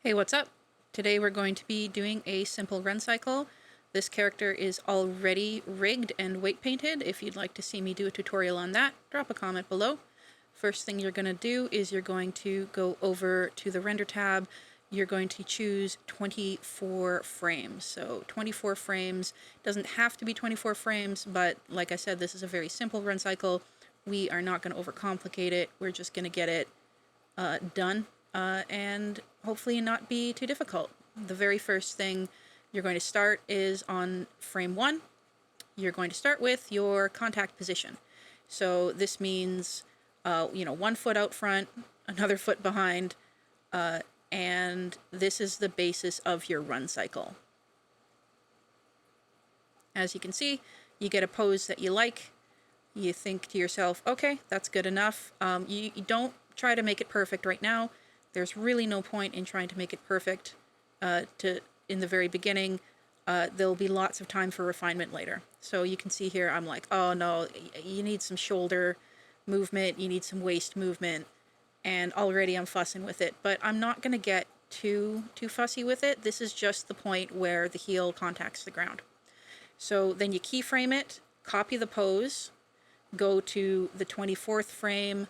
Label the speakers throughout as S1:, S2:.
S1: Hey, what's up? Today we're going to be doing a simple run cycle. This character is already rigged and weight painted. If you'd like to see me do a tutorial on that, drop a comment below. First thing you're going to do is you're going to go over to the render tab. You're going to choose 24 frames. So 24 frames doesn't have to be 24 frames, but like I said, this is a very simple run cycle. We are not going to overcomplicate it. We're just going to get it done and hopefully not be too difficult. The very first thing you're going to start is on frame 1. You're going to start with your contact position. So this means, 1 foot out front, another foot behind, and this is the basis of your run cycle. As you can see, you get a pose that you like. You think to yourself, okay, that's good enough. You don't try to make it perfect right now. There's really no point in trying to make it perfect in the very beginning. There'll be lots of time for refinement later. So you can see here, I'm like, oh no, you need some shoulder movement, you need some waist movement, and already I'm fussing with it. But I'm not going to get too fussy with it. This is just the point where the heel contacts the ground. So then you keyframe it, copy the pose, go to the 24th frame,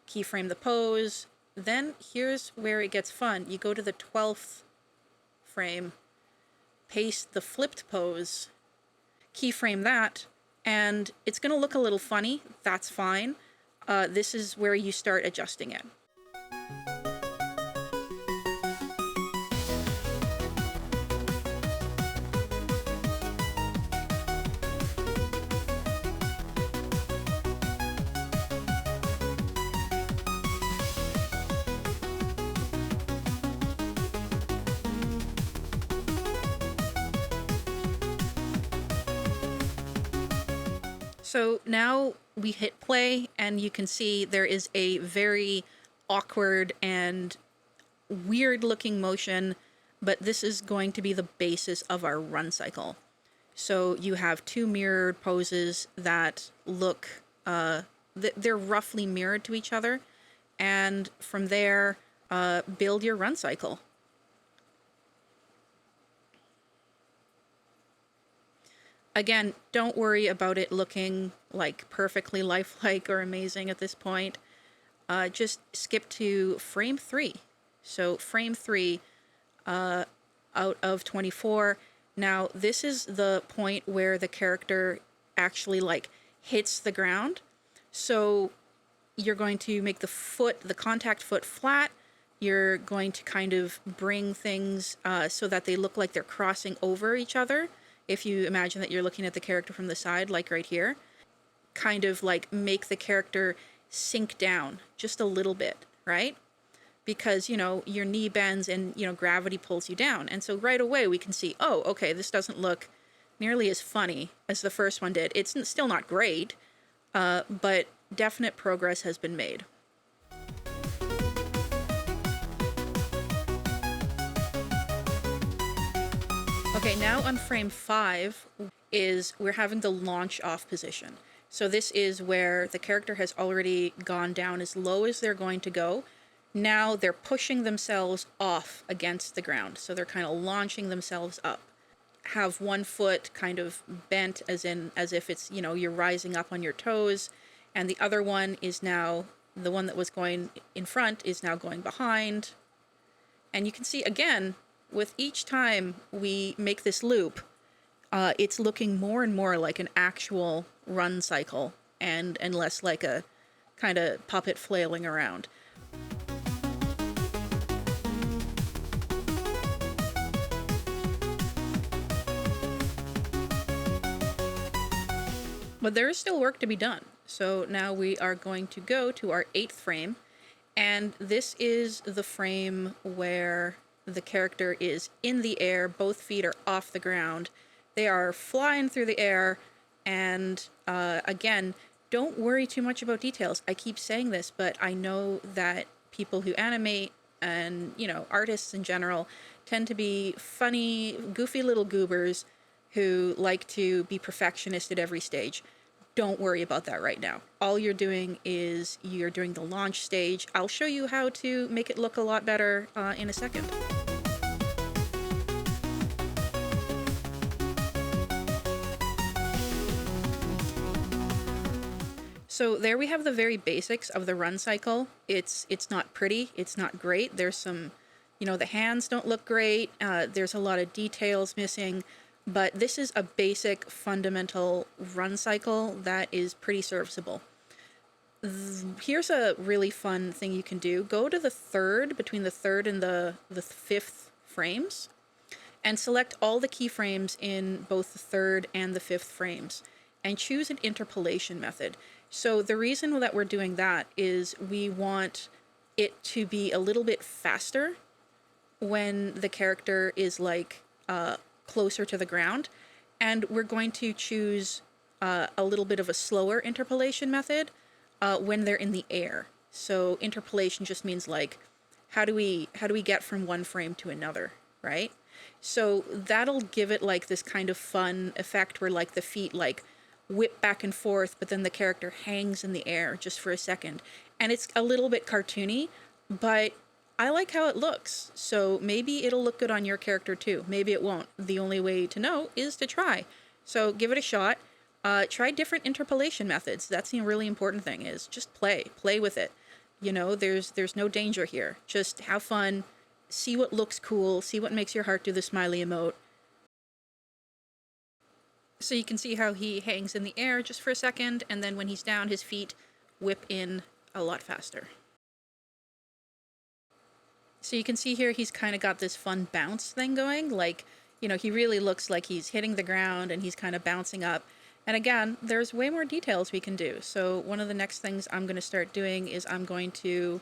S1: keyframe the pose. Then here's where it gets fun. You go to the 12th frame, paste the flipped pose, keyframe that, and it's going to look a little funny. That's fine. This is where you start adjusting it. So now we hit play and you can see there is a very awkward and weird looking motion, but this is going to be the basis of our run cycle. So you have 2 mirrored poses that look, they're roughly mirrored to each other, and from there, build your run cycle. Again, don't worry about it looking like perfectly lifelike or amazing at this point. Just skip to frame 3. So frame 3 out of 24. Now this is the point where the character actually hits the ground. So you're going to make the contact foot flat. You're going to kind of bring things so that they look like they're crossing over each other. If you imagine that you're looking at the character from the side, like right here, kind of make the character sink down just a little bit, right? Because, your knee bends and, gravity pulls you down. And so right away we can see, oh, okay, this doesn't look nearly as funny as the first one did. It's still not great, but definite progress has been made. Okay, now on frame 5 we're having the launch off position. So this is where the character has already gone down as low as they're going to go. Now they're pushing themselves off against the ground. So they're kind of launching themselves up. Have 1 foot kind of bent as if it's, you're rising up on your toes. And the other one is now, the one that was going in front is now going behind. And you can see again, with each time we make this loop, it's looking more and more like an actual run cycle and less like a kind of puppet flailing around. But there is still work to be done. So now we are going to go to our 8th frame, and this is the frame where the character is in the air, both feet are off the ground. They are flying through the air, and again, don't worry too much about details. I keep saying this, but I know that people who animate and, artists in general tend to be funny, goofy little goobers who like to be perfectionist at every stage. Don't worry about that right now. All you're doing is you're doing the launch stage. I'll show you how to make it look a lot better in a second. So there we have the very basics of the run cycle. It's not pretty, it's not great. There's some, the hands don't look great. There's a lot of details missing, but this is a basic fundamental run cycle that is pretty serviceable. Here's a really fun thing you can do. Go to the third, between the third and the fifth frames, and select all the keyframes in both the third and the fifth frames, and choose an interpolation method. So the reason that we're doing that is we want it to be a little bit faster when the character is like closer to the ground, and we're going to choose a little bit of a slower interpolation method when they're in the air. So interpolation just means like, how do we get from one frame to another, right? So that'll give it like this kind of fun effect where like the feet like whip back and forth, but then the character hangs in the air just for a second. And it's a little bit cartoony, but I like how it looks. So maybe it'll look good on your character too. Maybe it won't. The only way to know is to try. So give it a shot. Try different interpolation methods. That's the really important thing, is just play with it. There's no danger here. Just have fun, see what looks cool, see what makes your heart do the smiley emote. So you can see how he hangs in the air just for a second, and then when he's down, his feet whip in a lot faster. So you can see here he's kind of got this fun bounce thing going, like, he really looks like he's hitting the ground and he's kind of bouncing up. And again, there's way more details we can do. So one of the next things I'm going to start doing is I'm going to,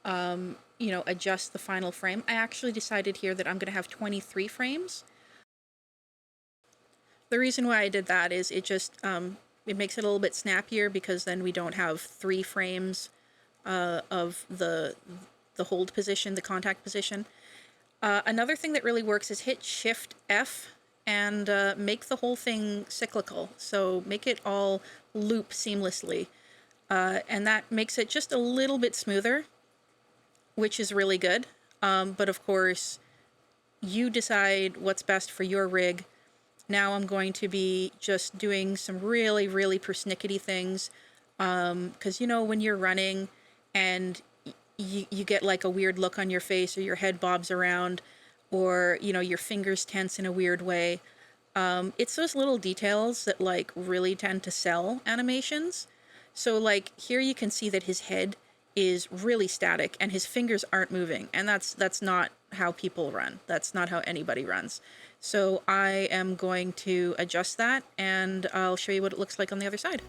S1: adjust the final frame. I actually decided here that I'm going to have 23 frames. The reason why I did that is it just, it makes it a little bit snappier, because then we don't have 3 frames of the hold position, the contact position. Another thing that really works is hit Shift F and make the whole thing cyclical. So make it all loop seamlessly. And that makes it just a little bit smoother, which is really good. But of course, you decide what's best for your rig. Now I'm going to be just doing some really, really persnickety things. Because, when you're running and you get like a weird look on your face, or your head bobs around, or, your fingers tense in a weird way. It's those little details that like really tend to sell animations. So like here you can see that his head is really static and his fingers aren't moving. And that's not how people run. That's not how anybody runs. So I am going to adjust that, and I'll show you what it looks like on the other side.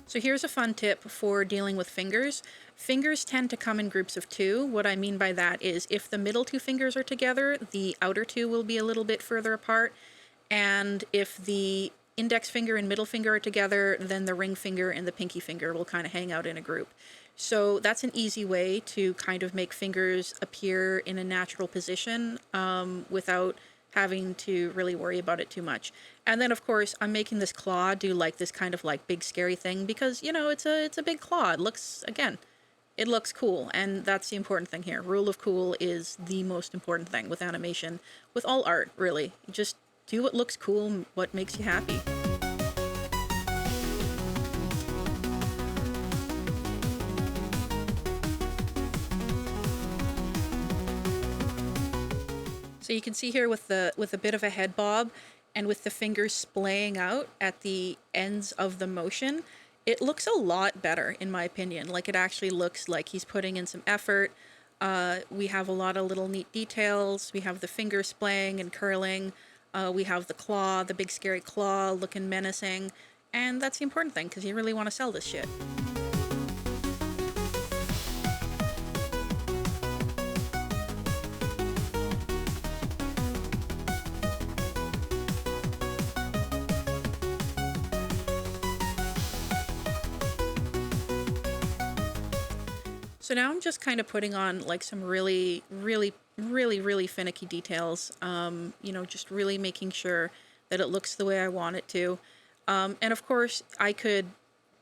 S1: So here's a fun tip for dealing with fingers. Fingers tend to come in groups of 2. What I mean by that is if the middle 2 fingers are together, the outer 2 will be a little bit further apart. And if the index finger and middle finger are together, then the ring finger and the pinky finger will kind of hang out in a group. So that's an easy way to kind of make fingers appear in a natural position without having to really worry about it too much. And then of course I'm making this claw do like this kind of like big scary thing, because it's a big claw. It looks, again, it looks cool, and that's the important thing here. Rule of cool is the most important thing with animation, with all art really. Just do what looks cool, what makes you happy. So you can see here with a bit of a head bob and with the fingers splaying out at the ends of the motion, it looks a lot better in my opinion. Like it actually looks like he's putting in some effort. We have a lot of little neat details. We have the fingers splaying and curling. We have the claw, the big scary claw looking menacing. And that's the important thing, because you really want to sell this shit. So now I'm just kind of putting on like some really, really really, really finicky details. You know, just really making sure that it looks the way I want it to. And of course, I could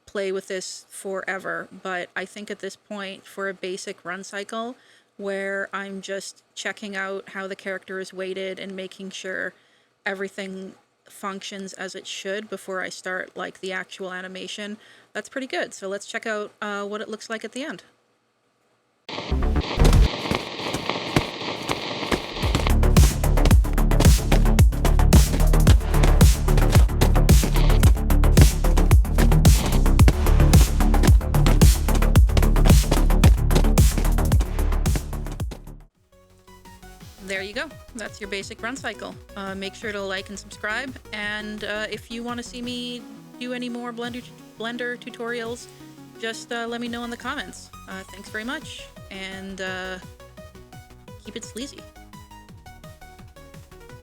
S1: play with this forever, but I think at this point, for a basic run cycle, where I'm just checking out how the character is weighted and making sure everything functions as it should before I start like the actual animation, that's pretty good. So let's check out what it looks like at the end. There you go. That's your basic run cycle. Make sure to like and subscribe. And if you want to see me do any more Blender tutorials, just let me know in the comments. Thanks very much, and keep it sleazy.